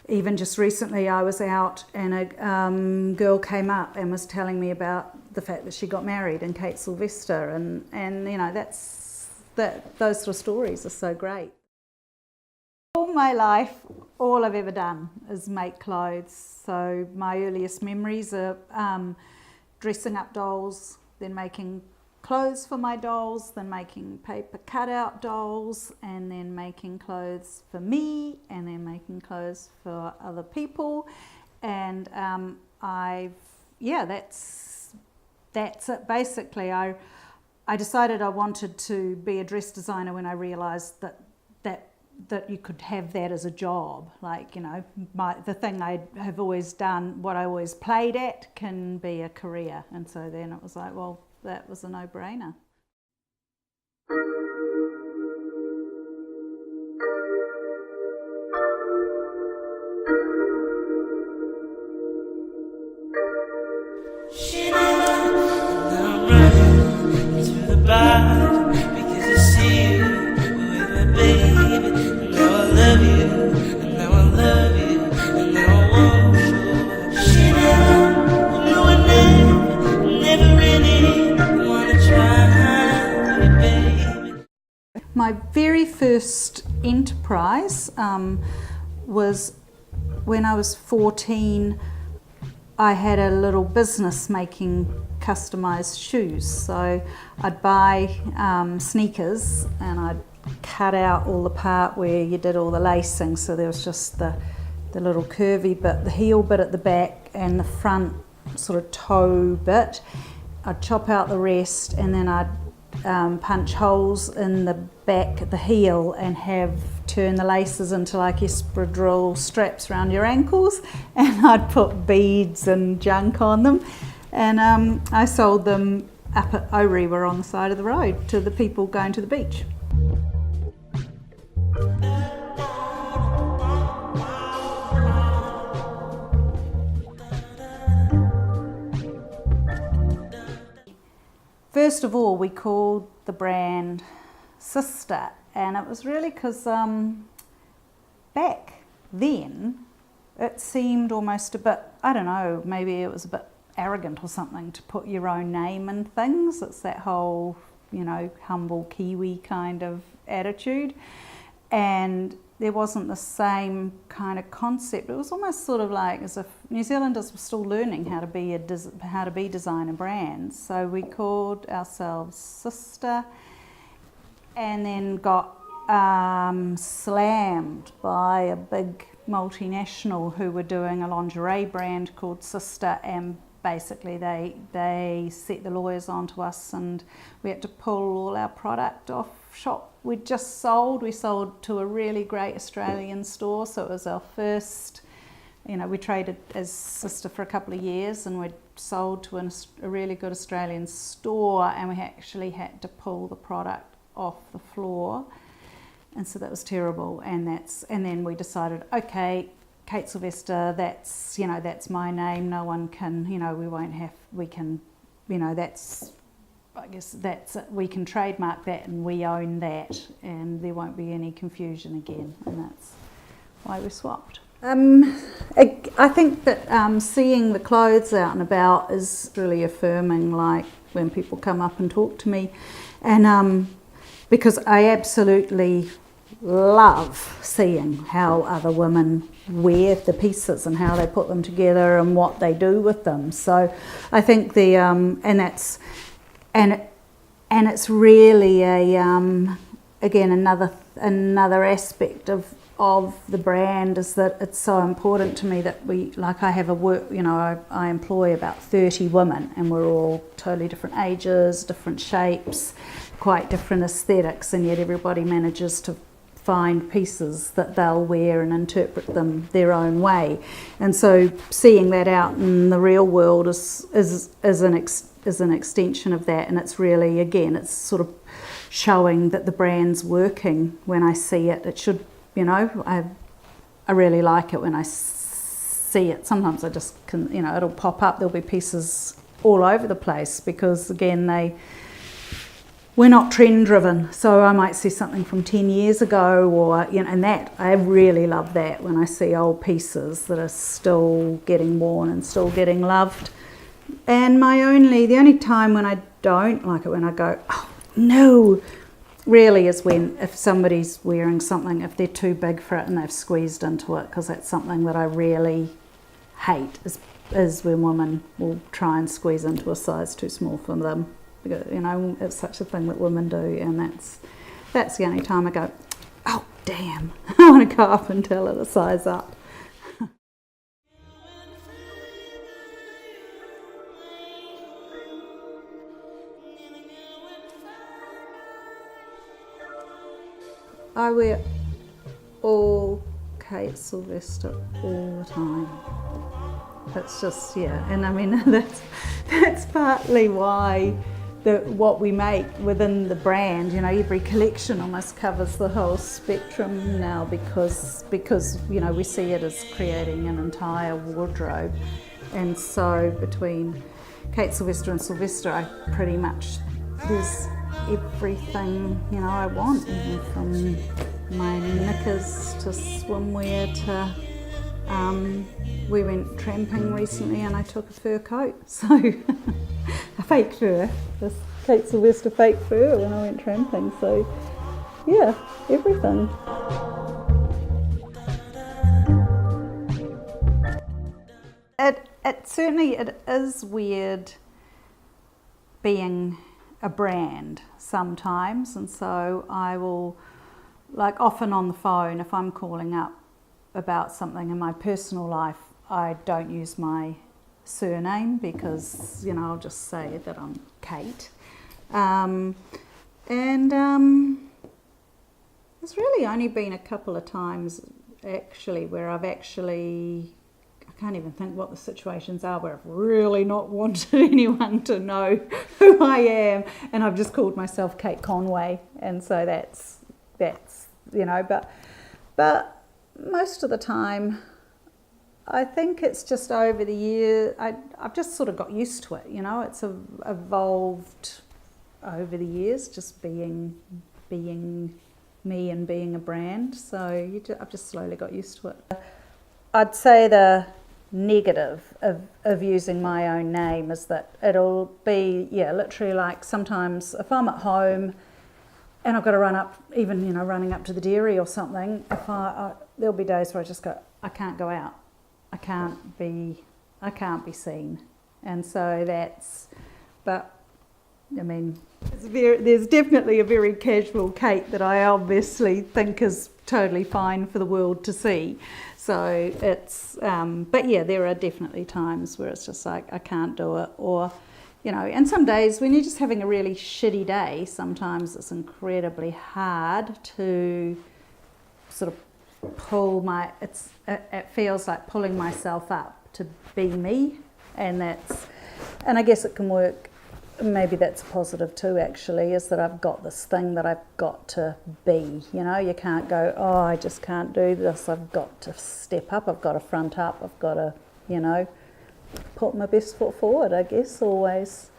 even just recently I was out and a girl came up and was telling me about the fact that she got married, and Kate Sylvester, and you know, those sort of stories are so great. All my life, all I've ever done is make clothes. So my earliest memories are dressing up dolls, then making clothes for my dolls, then making paper cutout dolls, and then making clothes for me, and then making clothes for other people. And that's it basically. I decided I wanted to be a dress designer when I realised that you could have that as a job. Like, you know, the thing I have always done, what I always played at, can be a career. And so then it was like, well, that was a no-brainer. She never, now I'm running to the bar because I see you with my baby. And now I love you, and now I love you, and now I want you. She never, no I never really wanna try me, baby. My very first enterprise was when I was 14. I had a little business making customised shoes. So I'd buy sneakers and I'd cut out all the part where you did all the lacing. So there was just the little curvy bit, the heel bit at the back and the front sort of toe bit. I'd chop out the rest, and then I'd punch holes in the back, the heel, and turn the laces into like espadrille straps around your ankles, and I'd put beads and junk on them, and I sold them up at Orewa on the side of the road to the people going to the beach. First of all, we called the brand Sister, and it was really because back then it seemed almost a bit, I don't know, maybe it was a bit arrogant or something to put your own name in things. It's that whole, you know, humble Kiwi kind of attitude, and there wasn't the same kind of concept. It was almost sort of like as if New Zealanders were still learning how to be designer brands. So we called ourselves Sister, and then got slammed by a big multinational who were doing a lingerie brand called Sister, and basically they set the lawyers onto us, and we had to pull all our product off shop. We sold to a really great Australian store, so it was our first, you know, we traded as Sister for a couple of years, and we'd sold to a really good Australian store, and we actually had to pull the product off the floor, and so that was terrible. And then we decided, okay, Kate Sylvester, that's my name. No one can, you know, we can, you know, I guess that's it. We can trademark that, and we own that, and there won't be any confusion again, and that's why we swapped. I think that seeing the clothes out and about is really affirming, like when people come up and talk to me, and because I absolutely love seeing how other women wear the pieces and how they put them together and what they do with them. So I think and it's really again another aspect of the brand is that it's so important to me that I have I employ about 30 women, and we're all totally different ages, different shapes, quite different aesthetics, and yet everybody manages to find pieces that they'll wear and interpret them their own way. And so seeing that out in the real world is an extension of that, and it's really, again, it's sort of showing that the brand's working when I see it. It should, you know, I really like it when I see it. Sometimes I just can, you know, it'll pop up, there'll be pieces all over the place because, again, we're not trend driven, so I might see something from 10 years ago, or and that I really love that when I see old pieces that are still getting worn and still getting loved. And the only time when I don't like it, when I go, oh no, really is when if somebody's wearing something, if they're too big for it and they've squeezed into it, because that's something that I really hate is when women will try and squeeze into a size too small for them. It's such a thing that women do, and that's the only time I go, oh damn, I want to go up and tell it a size up. I wear all Kate Sylvester all the time. It's just, and I mean that's partly why what we make within the brand, every collection almost covers the whole spectrum now, because we see it as creating an entire wardrobe. And so between Kate Sylvester and Sylvester, I pretty much, there's everything I want, even from my knickers to swimwear to we went tramping recently and I took a fur coat, so a fake fur, this Kate Sylvester fake fur when I went tramping, so yeah, everything. It certainly is weird being a brand sometimes, and so I will, like often on the phone, if I'm calling up about something in my personal life, I don't use my surname because I'll just say that I'm Kate, and there's really only been a couple of times actually where I can't even think what the situations are, where I've really not wanted anyone to know who I am, and I've just called myself Kate Conway, and so that's but most of the time I think it's just over the year I've just sort of got used to it. It's evolved over the years, just being me and being a brand, so I've just slowly got used to it. I'd say the negative of using my own name is that it'll be literally like sometimes if I'm at home and I've got to run up, even running up to the dairy or something, there'll be days where I just go, I can't go out, I can't be seen, and so but I mean there's definitely a very casual Kate that I obviously think is totally fine for the world to see. So it's, but yeah, there are definitely times where it's just like I can't do it, or and some days when you're just having a really shitty day, sometimes it's incredibly hard to sort of pull it feels like pulling myself up to be me, and I guess it can work. Maybe that's a positive too, actually, is that I've got this thing that I've got to be. You can't go, oh, I just can't do this. I've got to step up. I've got to front up. I've got to, put my best foot forward, I guess, always.